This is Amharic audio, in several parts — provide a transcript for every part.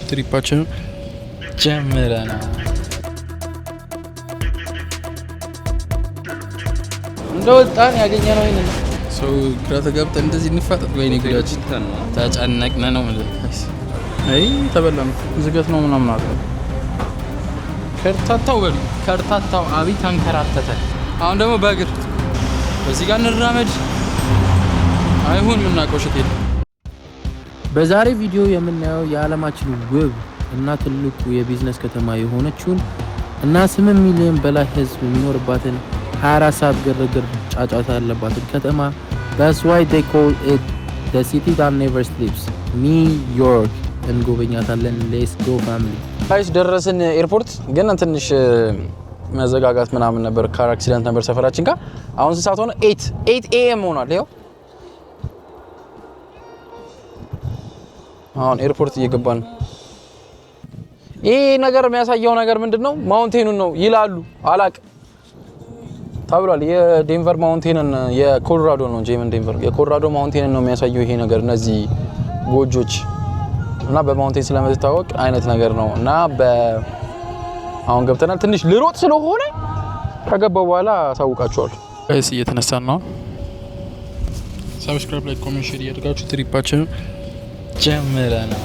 ትሪፓችን ጀምረናል። እንደወጣን ያገኘነው ይሄን ሰው ግራ ተጋብተን እንደዚህ እንፋጠጥ ወይኔ ጉዳችን ተጨነቅነ ነው ማለት አይ ተበላን ዝገት ነው ምናምን አለ ከርታታው በሉ ከርታታው አብይ ተንከራተተ። አሁን ደግሞ በእግር በዚህ ጋር እንራመድ አይሁን ምናውቀው ሽት የለም። በዛሬ ቪዲዮ የምናየው የዓለማችን ውብ እና ትልቁ የቢዝነስ ከተማ የሆነችውን እና 8 ሚሊዮን በላይ ህዝብ የሚኖርባትን 24 ሰዓት ግርግር ጫጫታ ያለባትን ከተማ that's why they call it the city that never sleeps ኒውዮርክ እንጎበኛታለን። ሌትስ ጎ ፋሚሊ ጋይስ። ደረስን ኤርፖርት ግን ትንሽ መዘጋጋት ምናምን ነበር፣ ካር አክሲደንት ነበር ሰፈራችን ጋር። አሁን ሰዓት ሆነ 8 AM ሆኗል። ይኸው አሁን ኤርፖርት እየገባን ይሄ ነገር የሚያሳየው ነገር ምንድነው? ማውንቴኑን ነው ይላሉ አላቅ ታብሏል። የዴንቨር ማውንቴንን የኮሎራዶ ነው እንጂ ዴንቨር የኮሎራዶ ማውንቴንን ነው የሚያሳየው ይሄ ነገር። እነዚህ ጎጆች እና በማውንቴን ስለምትታወቅ አይነት ነገር ነው። እና አሁን ገብተናል። ትንሽ ልሮጥ ስለሆነ ከገባው በኋላ አሳውቃችኋለሁ። ጋይስ እየተነሳን ነው። ሰብስክራይብ፣ ላይክ፣ ኮሜንት፣ ሼር እያደረጋችሁ ትሪፓችን ጀምረናል።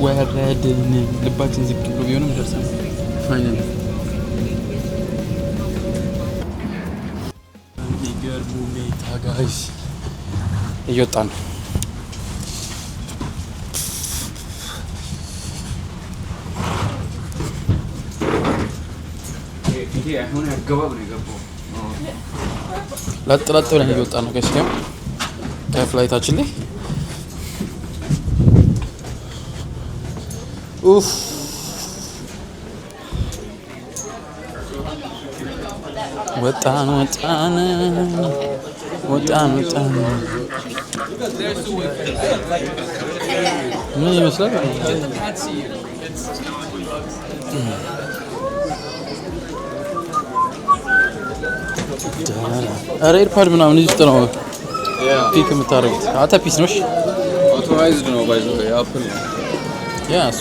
ወረድን ልባችን ዝቅ ብሎ ቢሆንም ደርሰን ፋይናል ይገርሙ ሜታ ጋይስ እየወጣን ነው። ይሄ አሁን ያገባብ ነው የገባው። ለጥ ብለን እየወጣን ነው ጋይስ ከፍላይታችን ላይ ኡፍ ወጣን ምን ይመስላል? ኧረ ኤርፓድ ምናምን እዚህ ውስጥ ነው ፒክ የምታደርጉት። አታ ፒስ ነው አውቶራይዝድ ነው ባይዞ አፕል ያስ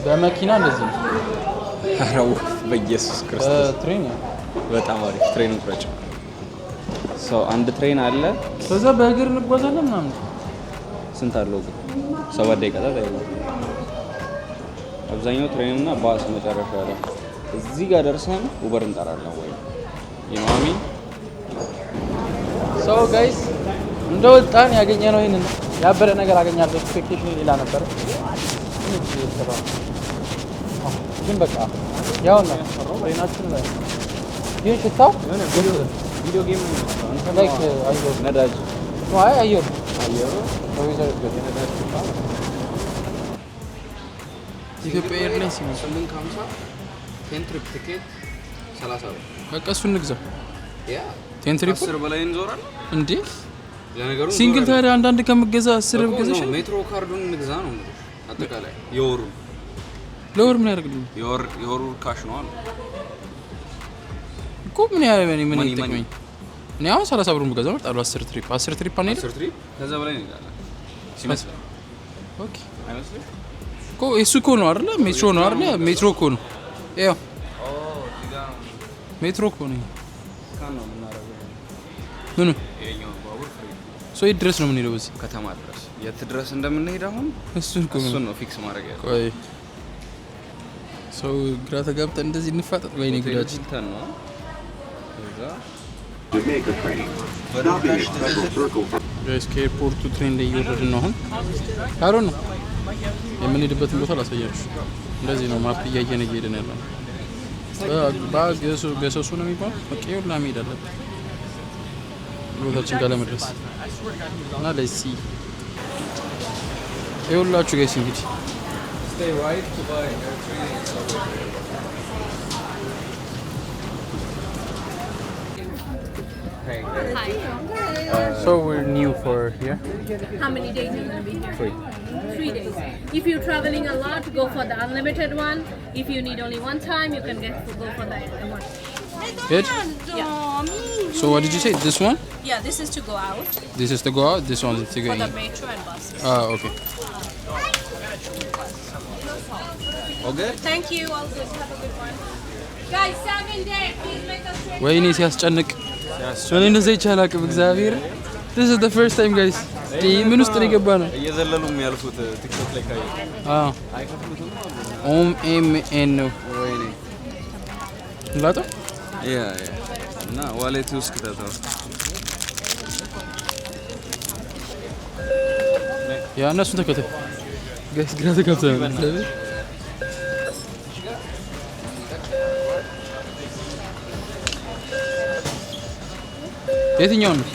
በመኪና እንደዚህ ነው። አራው በኢየሱስ ክርስቶስ ትሬን በጣም አሪፍ ትሬን እንቁረጭ። ሰው አንድ ትሬን አለ፣ ከዛ በእግር እንጓዛለን ምናምን። ስንት አለው ግን? 7 ደቂቃ ታዲያ አብዛኛው ትሬን እና ባስ መጨረሻ ያለ እዚህ ጋር ደርሰን ኡበር እንጠራለን ወይ የማሚ ሶ ጋይስ እንደወጣን ያገኘነው ይሄንን ያበረ ነገር አገኛለሁ። ኤክስፔክቴሽን ሌላ ነበር ግን በቃ ያው ነው ትሬናችን ላይ ይሄ ሽታው ቪዲዮ ጌም ነው ላይክ አየር ነዳጅ ዋይ አየር በዊዘር ገደ ነዳጅ ሽታ ኢትዮጵያ ኤርላይንስ 850 10 ትሪፕ ቲኬት 30 ብር በቃ እሱን እንግዛ። ያ 10 ትሪፕ 10 በላይ እንዞራለን እንዴ? ለነገሩ ሲንግል ታዲያ አንዳንድ ከምገዛ 10 ብገዛሽ ሜትሮ ካርዱን እንግዛ ነው እንዴ? አጠቃላይ የወሩ ለወር ምን ያደርግልኝ? የወሩ ካሽ ነው አለ እኮ ምን ያለኝ ምን ይጠቅመኝ? እኔ አሁን 30 ብሩን ብገዛ መርጣለሁ። 10 ትሪፕ አንሄድ 10 ትሪፕ ከዛ በላይ ነው ይላል ሲመስል። ኦኬ አይመስልም እኮ እሱ እኮ ነው አይደል? ሜትሮ ነው አይደል? ሜትሮ እኮ ነው ይኸው ሜትሮ እኮ ነው ካን ነው የምናደርገው ምኑ ይሄኛው ባቡር ፍሪ ሶ ይድረስ ነው የምንሄደው በዚህ ከተማ ድረስ የት ድረስ እንደምንሄድ አሁን እሱን ነው ፊክስ ማድረግ ያለው ቆይ ሶ ግራ ተጋብተን እንደዚህ እንፋጠጥ ወይኔ ጉዳችን ነው እዛ Jamaica train. Stopping at Pebble Circle. ጋይስ ከኤርፖርቱ ትሬን ላይ እየወረድን ነው አሁን አሮ ነው የምንሄድበትን ቦታ ላሳያችሁ እንደዚህ ነው ማፕ እያየን እየሄድን ያለው ገሰሱ ነው የሚባለው በቃ ይኸውልህ መሄድ አለብን ቦታችን ጋር ለመድረስ እና ለዚህ ይኸውላችሁ ጋይስ እንግዲህ stay right to buy Hey. Hi. So we're new for here. How many days are you going to be here? 3. 3 days. If you're traveling a lot, go for the unlimited one. If you need only one time, you can go for the one. Good? Yeah. So what did you say? This one? Yeah, this is to go out This is to go out, this one is to go for in. the metro and buses. Okay. Okay. Thank you. All good. Have a good one. Guys, 7 days. Please make us straight. ወይኔ ሲያስጨንቅ እኔ እንደዚህ ይቻላልም እግዚአብሔር This is the first time guys ምን ውስጥ ነው የገባነው እየዘለሉ የሚያልፉት ቲክቶክ ላይ ካየ አይከፍሉትም OMN ነው ወይኔ ላቶ ያ እና ዋሌት ውስጥ ከተተው ያ እነሱን ተከተል ጋይስ ግራ ተጋብተናል የትኛው ነው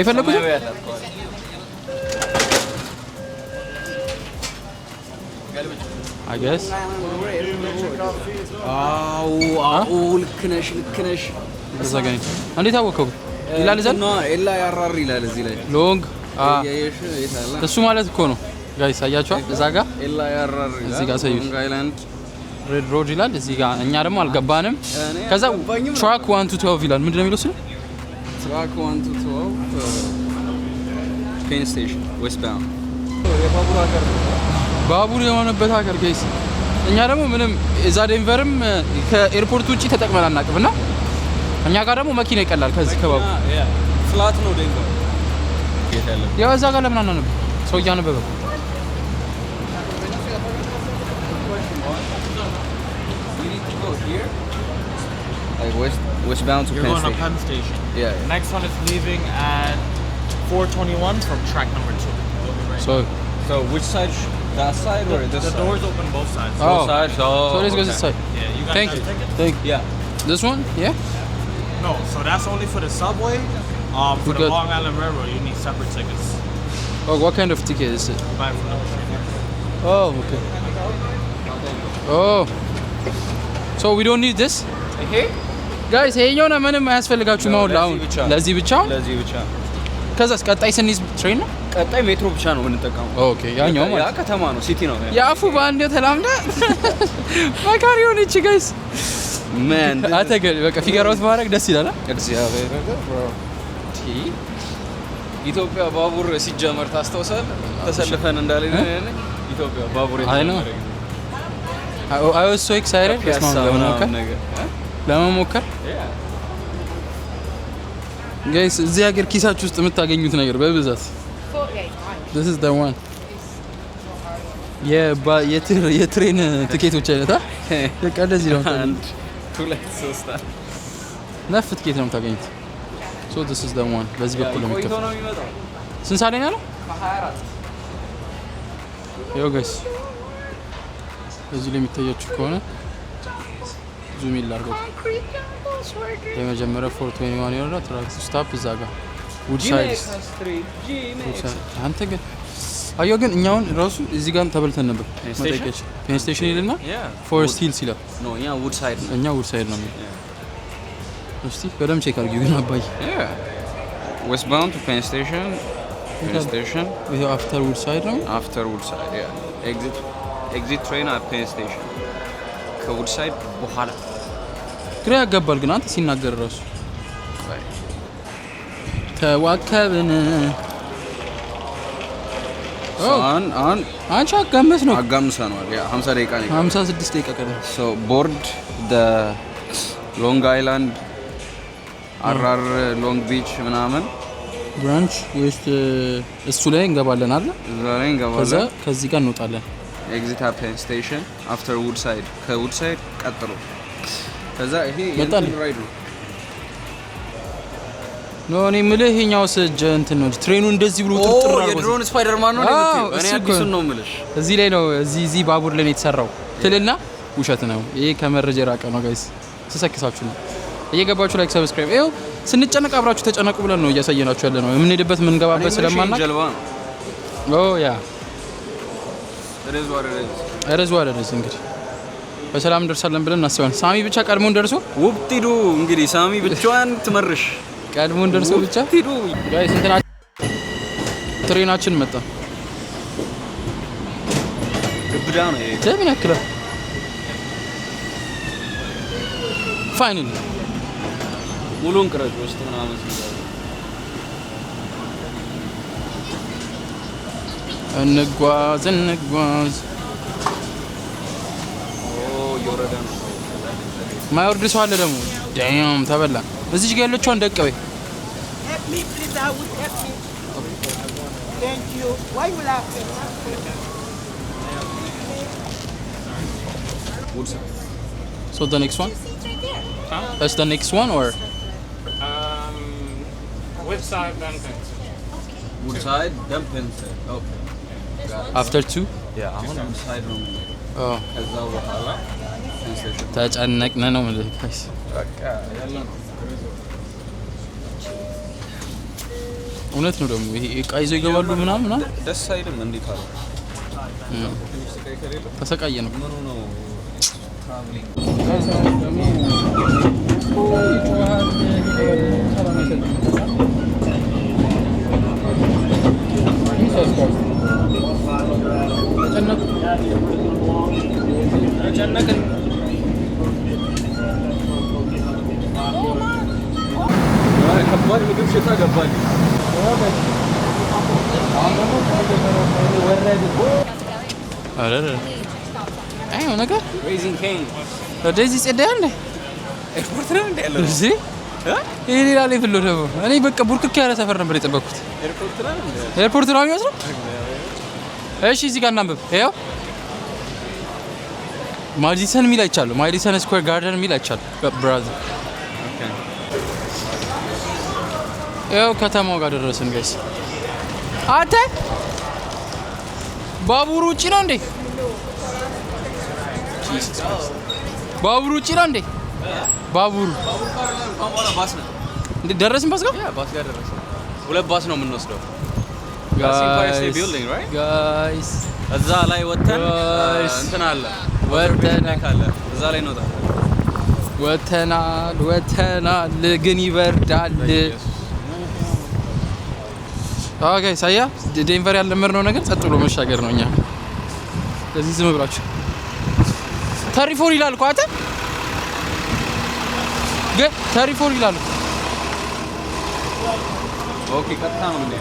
የፈለኩት I guess ልክነሽ ተዘጋኝ እንዴት አወቀው ይላል ዘን ኤላ ያራር ይላል እዚህ ላይ ሎንግ ያየሽ ይታላ እሱ ማለት እኮ ነው ጋይስ አያችኋል እዛ ጋር ኤላ ያራር እዚህ ጋር ሳይዩት ሎንግ አይላንድ ሬድ ሮድ ይላል እዚህ ጋር እኛ ደግሞ አልገባንም ከዛ ትራክ 1 to 12 ይላል ምንድነው የሚለው እሱ ትራክ 1 to 12 ፔን ስቴሽን ዌስት ባውንድ ባቡር የሆነበት ሀገር ጋይስ እኛ ደግሞ ምንም እዛ ዴንቨርም ከኤርፖርት ውጪ ተጠቅመን አናውቅምና እኛ ጋር ደግሞ መኪና ይቀላል ከዚህ ከባቡር ፍላት ነው ዴንቨር ያው እዛ ጋር ለምን አናነብ ሰው እያነበበ like westbound to You're Penn going to Station. Penn Station. Yeah. Next one is leaving at 4:21 from track number 2. so So which side? That side or this The side? doors open both sides. Oh. Both sides. Oh. so let's go this side Yeah, you guys thank have you tickets? thank you Yeah. this one yeah No, so that's only for the subway. For We the got- Long Island Railroad, you need separate tickets. oh what kind of ticket is it Buy from the machine. oh okay oh so we don't need this ይሄ ጋይስ ይሄኛው ነው ምንም አያስፈልጋችሁም አሁን አሁን ለዚህ ብቻ ለዚህ ብቻ ከዛስ ቀጣይ ስንይዝ ትሬን ነው ቀጣይ ሜትሮ ብቻ ነው የምንጠቀመው። ኦኬ ያኛው ያ ማለት ከተማ ነው ሲቲ ነው ያፉ ባንዴ ተላምዳ ማካሪ ሆነች ጋይስ ማን አተገል በቃ ፊገር አውት ማድረግ ደስ ይላል እግዚአብሔር ኢትዮጵያ ባቡር ሲጀመር ታስተውሳል ተሰልፈን እንዳለን ኢትዮጵያ ባቡር I know. I was so excited ለመሞከር ጋይስ እዚህ ሀገር ኪሳችሁ ውስጥ የምታገኙት ነገር በብዛት this is the one የትሬን ትኬቶች አይነት በቃ እንደዚህ ነው አንድ ሁለት ሶስት ነፍ ትኬት ነው የምታገኙት so this is the one በዚህ በኩል ነው የሚከፈለው ነው የሚመጣው ስንት ሰዓት ላይ ነው ያለው ይኸው ጋይስ እዚህ ላይ የሚታያችሁ ከሆነ ዙም ይላርገው የመጀመሪያው 421 ይወራል ትራክ ስታፕ እዛ ጋር ውድ ሳይድ አንተ ግን አየሁ ግን እኛውን ራሱ እዚህ ጋር ተበልተን ነበር መጠየቂያችን ፔን ስቴሽን ይልና ፎረስት ሂልስ ይላል ነው እኛ ውድ ሳይድ እኛ ውድ ሳይድ ነው የሚለው እስቲ በደምብ ቼክ አድርጊው ግን አባይ ዌስት ባውንድ ቱ ፔን ስቴሽን ይሄ አፍተር ውድ ሳይድ ነው after Woodside, yeah. Exit train at Penn Station. ከውድሳይድ በኋላ ግራ ያጋባል ግን አንተ ሲናገር ራሱ ተዋከብን አንቺ አጋመስ ነው አጋምሰናል ያ 50 ደቂቃ ነው 56 ደቂቃ ቀረ so board the Long Island አራር ሎንግ ቢች ምናምን ብራንች ዌስት እሱ ላይ እንገባለን አይደል? እዛ ላይ እንገባለን። ከዚህ ጋር እንወጣለን። ኤግዚት ፔን ስቴሽን አፍተር ውድሳይድ ከውድሳይድ ቀጥሎ ከዛ ይሄ ራይድ ነው። ኖ እኔ የምልህ ይሄኛውስ እንትን ነው ትሬኑ እንደዚህ ብሎ ጥርጥር አድርጎ የድሮን ስፓይደርማን ነው እንደምትይው እኔ አዲሱን ነው የምልሽ። እዚህ ላይ ነው እዚህ ባቡር ላይ ነው የተሰራው ትልና ውሸት ነው። ይሄ ከመረጃ የራቀ ነው ጋይስ። ስሰክሳችሁ ነው እየገባችሁ ላይክ ሰብስክራይብ ይኸው ስንጨነቅ አብራችሁ ተጨነቁ ብለን ነው እያሳየናችሁ ያለ ነው። የምንሄድበት የምንገባበት ስለማናውቅ ጀልባ ነው። ያ ረዝ ዋረዝ እንግዲህ በሰላም እንደርሳለን ብለን እናስባለን። ሳሚ ብቻ ቀድሞን ደርሶ ውብቲዱ እንግዲህ ሳሚ ብቻዋን ትመርሽ ቀድሞን ደርሶ ብቻ ቲዱ ጋይስ እንትና ትሬናችን መጣ። ግብዳ ነው ይሄ ምን ያክላል? ፋይናሊ ሙሉን ቅረጭ ውስጥ ምናምን እንጓዝ እየወረደ ነው። ማይወርድ ሰው አለ ደግሞ ዳም ተበላ። እዚህ ጋር ያለችው እንደቀበይ Thank you. Why you laughing? So the next one? That's the next one or? Which side then Pins? Woodside then Pins. Okay. After 2? Yeah, አሁን Woodside ነው። ከዛው በኋላ ሴንሴሽን ተጨነቅነ ነው ማለት ጋይስ። በቃ ያለ ነው። እውነት ነው ደግሞ ይሄ እቃ ይዘው ይገባሉ ምናምን ደስ አይልም እንዴት አለ ተሰቃየ ነው ምኑ ነው ትራቭሊንግ ከባድ ምግብ ሽታ ገባል። አረረ አይው ነገር ሬዚንግ ኬን ወደዚህ ጸዳይ እንደ ኤርፖርት ነው እንደ ያለው እዚህ ይሄ ሌላ ሌቭል ነው ደግሞ። እኔ በቃ ቡርክክ ያለ ሰፈር ነበር የጠበቅኩት። ኤርፖርት ነው የሚመስለው። እሺ እዚህ ጋር እናንብብ። ይኸው ማዲሰን ሚል አይቻለሁ። ማዲሰን ስኩዌር ጋርደን ሚል አይቻለሁ። ብራዘር ይኸው ከተማው ጋር ደረስን ጋይስ። አንተ ባቡሩ ውጪ ነው እንዴ? ባቡሩ ውጪ ነው እንዴ? ባቡሩ ባስ ነው እንዴ? ደረስን ባስ ጋር? ያ ባስ ጋር ደረስን። ሁለት ባስ ነው የምንወስደው። ጋይስ እዛ ላይ ወተን እንትን አለ ወተናል እዛ ላይ ነው ወተናል ግን ይበርዳል። ኦኬ ሳያ ዴንቨር ያለመርነው ነገር ጸጥ ብሎ መሻገር ነው። እኛ ለዚህ ዝም ብላችሁ ተሪፎር ይላል እኮ አተ ተሪፎር ይላል። ኦኬ ቀጥታ ነው እንዴ?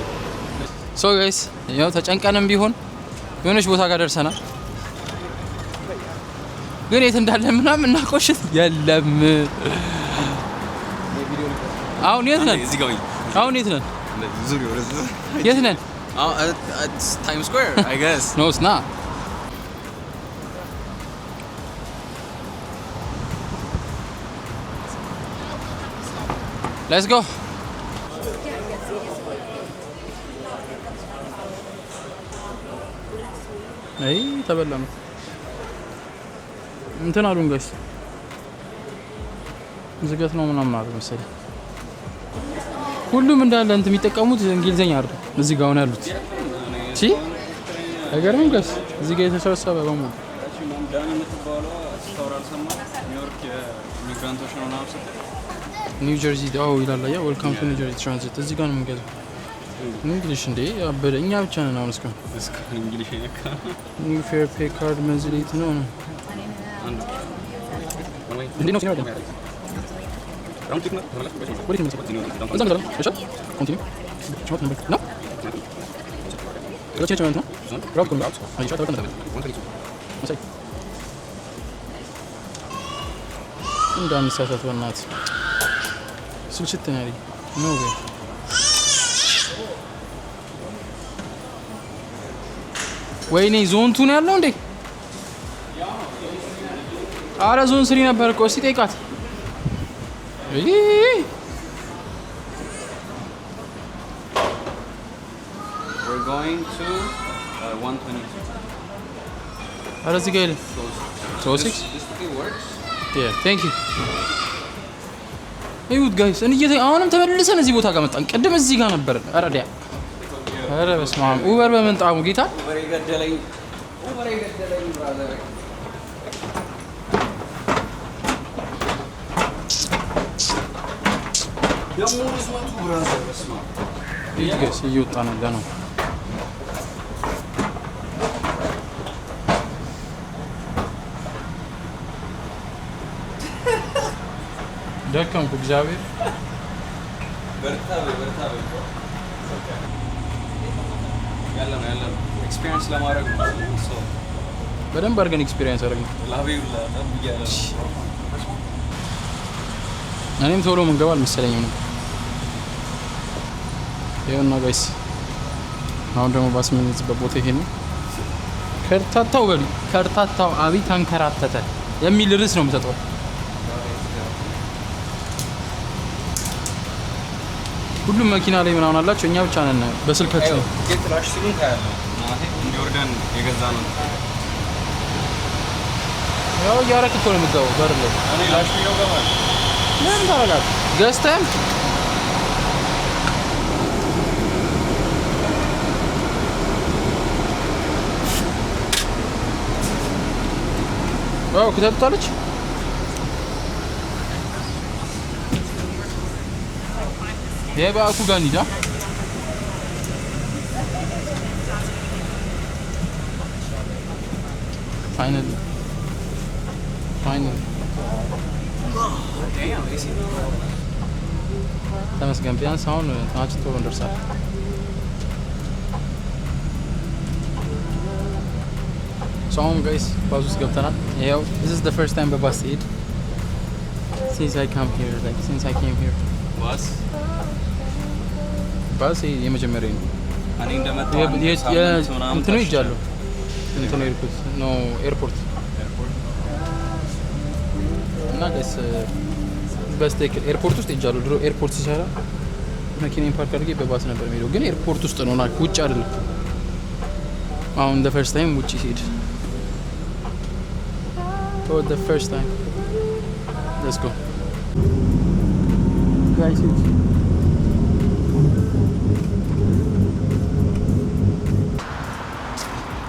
ሶ ጋይስ ያው ተጨንቀንም ቢሆን የሆነች ቦታ ጋር ደርሰናል። ግን የት እንዳለ ምናምን እናቆሽት የለም። አሁን የት ነን? እዚህ ጋር አሁን የት ነን? ዙሪያ ወረዝ የት ነን? ታይም ስኩዌር I guess. No, it's not. Let's go. አይ ተበላ ነው እንትን አሉን ጋይስ። ዝገት ነው ምናምን አሉ መሰለኝ። ሁሉም እንዳለ እንትን የሚጠቀሙት እንግሊዘኛ አይደል? እዚህ ጋር ነው ያሉት። እሺ አይገርምም ጋይስ? እዚህ ጋር የተሰበሰበ በሙሉ ዳኒ የምትባለው ስታወራል ሰማ ኒውዮርክ የሚግራንቶች ነው ናም ስትል ኒው ጀርዚ ዳው ይላል። ያ ዌልካም ቱ ኒው ጀርዚ ትራንዚት። እዚህ ጋር ነው የምንገዛው። እንግሊሽ እንዴ አበደ። እኛ ብቻ ነን አሁን እስካሁን እንግሊሽ የነካ ኒው ፌር ፔ ካርድ መንዝሊት ነው ነው እንዴ ነው ሲኖር ራውንድ ቲክ ነው ተመለስ ወዴት ነው የምትሰራው? እዛ ነው እሺ ኮንቲኒው ሾት ነበር ነው ለቼ ቸመንት ነው ራውንድ ኮም አውት አይ ሾት ነበር መሰለኝ እንዳንሳሳት በእናትህ ስልችት ነው ያለኝ ነው ወይ ወይኔ ዞን 2 ነው ያለው እንዴ? አረ ዞን 3 ነበር እኮ እስቲ ጠይቃት። We're going to 122. አረ እዚህ ጋር የለም። So 6? This ticket works? Yeah, thank you. እዩት ጋይስ አሁንም ተመልሰን እዚህ ቦታ ጋር መጣን። ቅድም እዚህ ጋር ነበር። አረ ዲያ አረ በስመ አብ ኡበር በመንጣሙ ጌታ ኡበር ይገደለኝ ብራዘር። ደግሞ ሪዝመቱ ብራዘር በስመ አብ እዚህ ጋይስ እየወጣን ያለ ነው። ደከምኩ እግዚአብሔር በርታ ያለ ነው ኤክስፒሪየንስ ለማድረግ ነው። በደንብ አድርገን ኤክስፒሪየንስ አደረግን። ላቤው ለጣም ይያለ እኔም ቶሎ መንገባ አልመሰለኝም ነው። ይኸውና ጋይስ አሁን ደግሞ ባስ የምንይዝበት ቦታ ይሄ ነው። ከርታታው አብይ ተንከራተተ የሚል ርዕስ ነው የምሰጠው። ሁሉም መኪና ላይ ምናምን አላቸው። እኛ ብቻ ነን በስልካችን ጌት ራሽ ሲሉን ታያለህ። ማለት እንዲወርደን የገዛ ነው። ያው እያረክ እኮ ነው የምትገባው በር ላይ። እኔ ላሽ ነው ገባል። ምን ታረጋለህ? ገዝተህም ዋው ከተጣለች የባኩ ጋር እንሂዳ። ፋይናሊ ተመስገን ቢያንስ አሁን ታችን ቶሎ እንደርሳለን። አሁን ጋይስ ባስ ውስጥ ገብተናል። ይኸው this is the first time በባስ ስሄድ since I came here ባስ የመጀመሪያ ነው። እኔ እንደመጣሁ እንትኑ ይጃለሁ እንትኑ ኤርፖርት እና ጋይስ በስተክል ኤርፖርት ውስጥ ይጃለሁ። ድሮ ኤርፖርት ሲሰራ መኪናን ፓርክ አድርጌ በባስ ነበር የሚሄደው፣ ግን ኤርፖርት ውስጥ ነው ውጭ አይደለም። አሁን the first time ውጭ ሲሄድ for the first time. Let's go. Guys,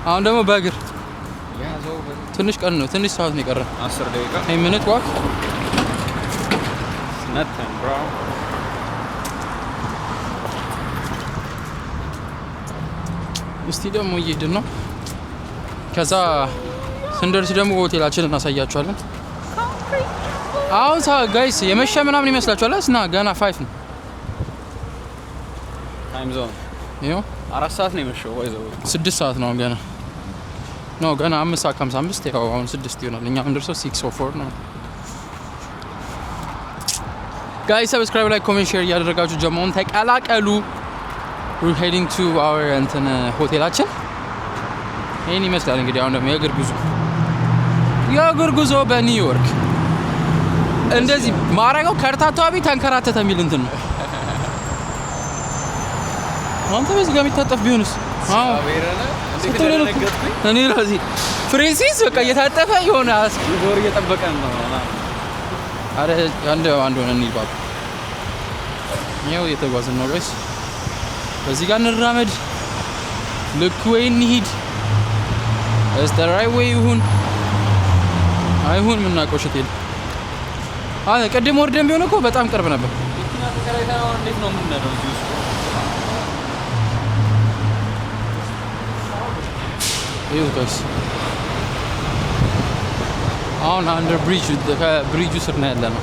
አሁን ደግሞ በእግር ትንሽ ቀን ነው፣ ትንሽ ሰዓት ነው የቀረን። 10 ደቂቃ 10 minute walk. nothing bro. እስቲ ደግሞ እየሄድን ነው። ከዛ ስንደርስ ደግሞ ሆቴላችንን እናሳያችኋለን። አሁን ጋይስ የመሸ ምናምን ይመስላችኋል? እና ገና 5 ነው ታይም ዞን። ይኸው 4 ሰዓት ነው የመሸው። ወይዘው 6 ሰዓት ነው ገና ነው ገና 5:55 ያው አሁን 6 ይሆናል። እኛ እንደርሰው 6:04 ነው። ጋይስ ሰብስክራይብ፣ ላይክ፣ ኮሜንት፣ ሼር እያደረጋችሁ ጀማውን ተቀላቀሉ። we're heading to our ሆቴላችን ይሄን ይመስላል። እንግዲህ አሁን ደግሞ የእግር ጉዞ በኒውዮርክ እንደዚህ ማረጋው ከርታታው አብይ ተንከራተተ የሚል እንትን ነው። አንተ በዚህ ጋር የሚታጠፍ ቢሆንስ? አዎ እኔ ራሴ ፍሬንሲስ በቃ እየታጠፈ የሆነ ዞር እየጠበቀን ነው። አረ አንድ ሆነ እንሂድ ባባ። ይኸው እየተጓዝን ነው ጋይስ። በዚህ ጋር እንራመድ። ልክ ወይ እንሂድ ራይት ወይ ይሁን አይሁን የምናውቀው ሽት የለም። ቅድም ወርደን ቢሆን እኮ በጣም ቅርብ ነበር። እንዴት ነው የምንሄደው እዚህ ውስጥ? ይኸው ጋይስ አሁን አንደር ብሪጁ ስር ነው ያለ ነው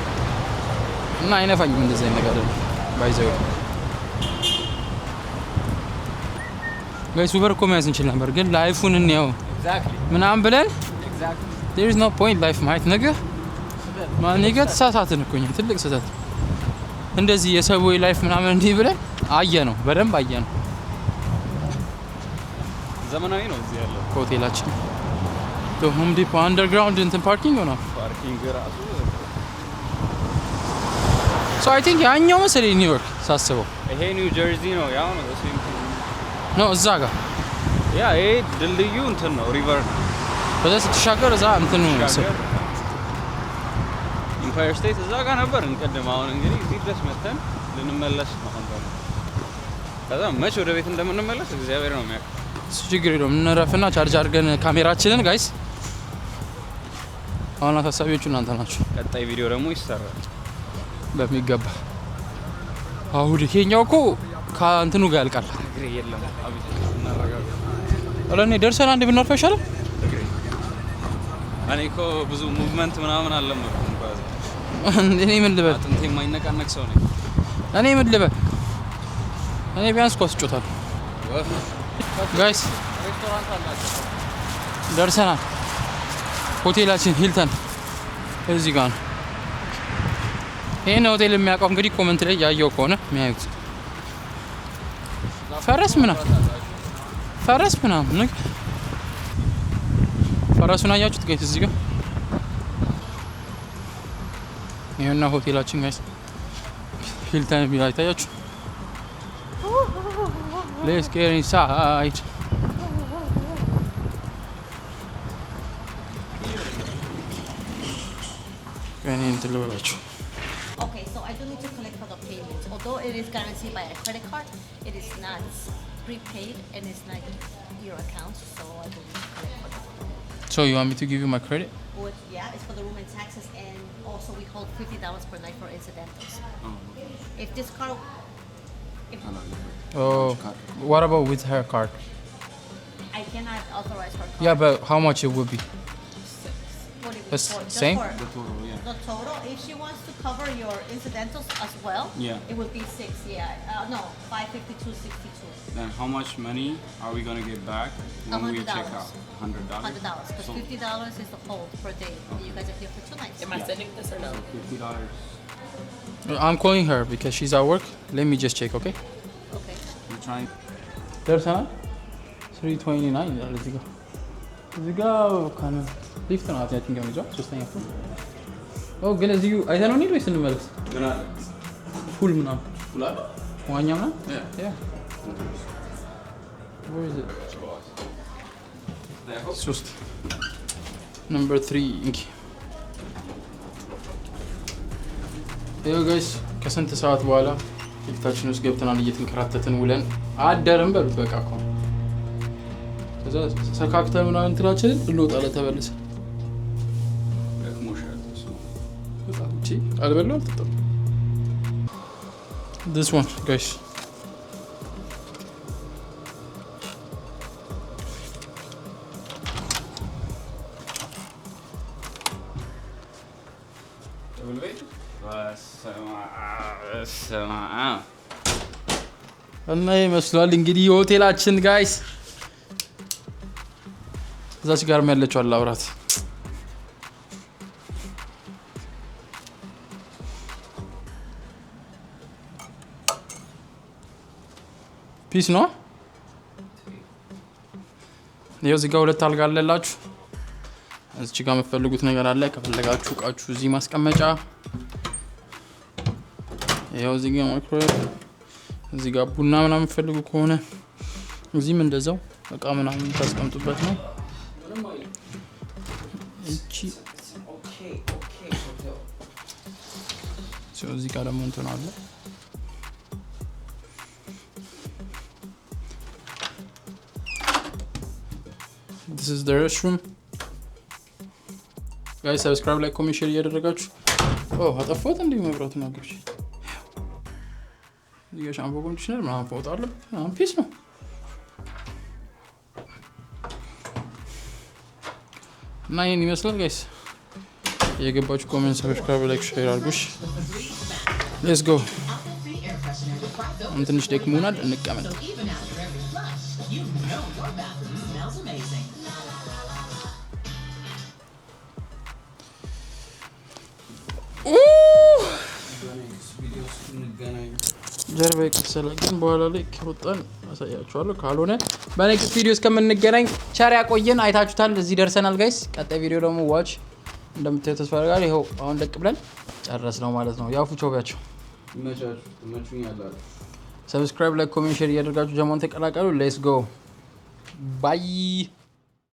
እና አይነፋኝም እንደዚህ አይነት ነገር ባይዘው ጋይስ። ኡበር እኮ መያዝ እንችል ነበር፣ ግን ላይፉን እንየው ምናምን ብለን there is no point life ማየት ነገር ማን ይገት ተሳሳትን እኮ ትልቅ ስህተት። እንደዚህ የሰብዌይ ላይፍ ምናምን እንዲህ ብለን አየነው በደንብ አየነው ዘመናዊ ነው እዚህ ያለው ሆቴላችን ሆም ዲፖ አንደርግራውንድ እንትን ፓርኪንግ ነው ፓርኪንግ ራሱ ሶ አይ ቲንክ ያኛው መሰለኝ ኒውዮርክ ሳስበው ይሄ ኒው ጀርዚ ነው ያው ነው ሴም ነው እዛ ጋር ያ ይሄ ድልድዩ እንትን ነው ሪቨር ነው በዛ ስትሻገር እዛ እንትን ነው መሰለኝ ኢምፓየር ስቴት እዛ ጋር ነበር እንቀድም አሁን እንግዲህ እዚህ ድረስ መተን ልንመለስ ነው እንደው ከዛ መቼ ወደ ቤት እንደምንመለስ እግዚአብሔር ነው የሚያውቀው እሱ ችግር የለውም እንረፍና ቻርጅ አድርገን ካሜራችንን ጋይስ አሁን አሳሳቢዎቹ እናንተ ናችሁ ቀጣይ ቪዲዮ ደግሞ ይሰራል በሚገባ አሁን ይሄኛው እኮ ከእንትኑ ጋር ያልቃል እግሬ የለም አብይ እናረጋጋ አለኔ ደርሰን አንድ ብናርፍ አይሻልም እኔ እኮ ብዙ ሙቭመንት ምናምን አልለመድኩም ባዝ እኔ ምን ልበል አጥንቴ የማይነቃነቅ ሰው ነኝ እኔ ምን ልበል እኔ ቢያንስ ኳስ ጮታለሁ ጋይስ ሬስቶራንት አላቸው ደርሰናል ሆቴላችን ሂልተን እዚህ ጋር ነው ይሄን ሆቴል የሚያውቀው እንግዲህ ኮሜንት ላይ ያየው ከሆነ የሚያዩት ፈረስ ምናምን ነው ፈረሱን አያችሁት ጋይስ እዚህ ጋር ይሄና ሆቴላችን ጋይስ ሂልተን ቢላይ ታያችሁ Let's get inside. Okay, so I do need to collect for the payment. Although it is guaranteed by a credit card, it is not prepaid and it's not your account, so I do need to collect for that. So you want me to give you my credit? But yeah, it's for the room and taxes, and also we hold $50 per night for incidentals. If this card, Oh, what about with her card? I cannot authorize her card. Yeah, but how much it would be? What it- That's for- just same? for the total yeah The total, if she wants to cover your incidentals as well, Yeah. it would be 6. Yeah, no, 552.62. then how much money are we going to get back when we check $100. out $100 $100, because So, $50 is the hold per day. And you guys are here for 2 nights. Am I sending this or no? $50 I'm calling her because she's at work. Let me just check, okay? Okay. we're trying There's huh? 329. Let's go. Let's go. Kind of. Lift on. I think I'm going to just hang up. Oh, goodness, you. I don't need to listen to me. Full man. One young man? Yeah. Where is it? It's just number 3 ink. Hey guys, ከስንት ሰዓት በኋላ ሊፍታችን ውስጥ ገብተናል እየተንከራተትን ውለን አደረን በሉት በቃ እኮ ከዛ ሰካክተን ምናምን እንትናችንን እንወጣለን ተበልሰን ደክሞሻል እሱ በጣም እቺ አልበላው አልጠጣም this one guys እና ይመስላል እንግዲህ የሆቴላችን ጋይስ እዛች ጋር ያለችው አላውራት ፒስ ነው ይኸው እዚህ ጋር 2 አልጋ አለላችሁ እዚህ ጋር የምትፈልጉት ነገር አለ ከፈለጋችሁ እቃችሁ እዚህ ማስቀመጫ ይኸው እዚህ ጋር ማይክሮዌቭ እዚህ ጋር ቡና ምናምን የምትፈልጉ ከሆነ እዚህም እንደዛው እቃ ምናምን ታስቀምጡበት ነው እቺ እዚህ ጋር ደግሞ እንትን አለ This is the restroom. Guys, subscribe, like, comment, share እያደረጋችሁ ኦ አጠፋሁት እንዴ መብራቱን አግብቼ እዚህ ጋር ሻምፖ ኮንዲሽነር ምናምን ፎጣ አለ ፒስ ነው እና ይሄን ይመስላል ጋይስ የገባችሁ ኮሜንት ሰብስክራይብ ላይክ ሼር አድርጉሽ ሌትስ ጎ ትንሽ ደክሞናል እንቀመጥ ጀርባዬ ከሰለ ግን በኋላ ላይ ከወጣን አሳያችኋለሁ ካልሆነ በኔክስት ቪዲዮ እስከምንገናኝ ቻር ያቆየን አይታችሁታል እዚህ ደርሰናል ጋይስ ቀጣይ ቪዲዮ ደግሞ ዋች እንደምታዩት ተስፋ አደርጋለሁ ይሄው አሁን ደቅ ብለን ጨረስነው ማለት ነው ያው ፉቾቢያቸው ይመቻችሁ ሰብስክራይብ ላይክ ኮሜንት ሼር እያደረጋችሁ ጀማውን ተቀላቀሉ ሌትስ ጎ ባይ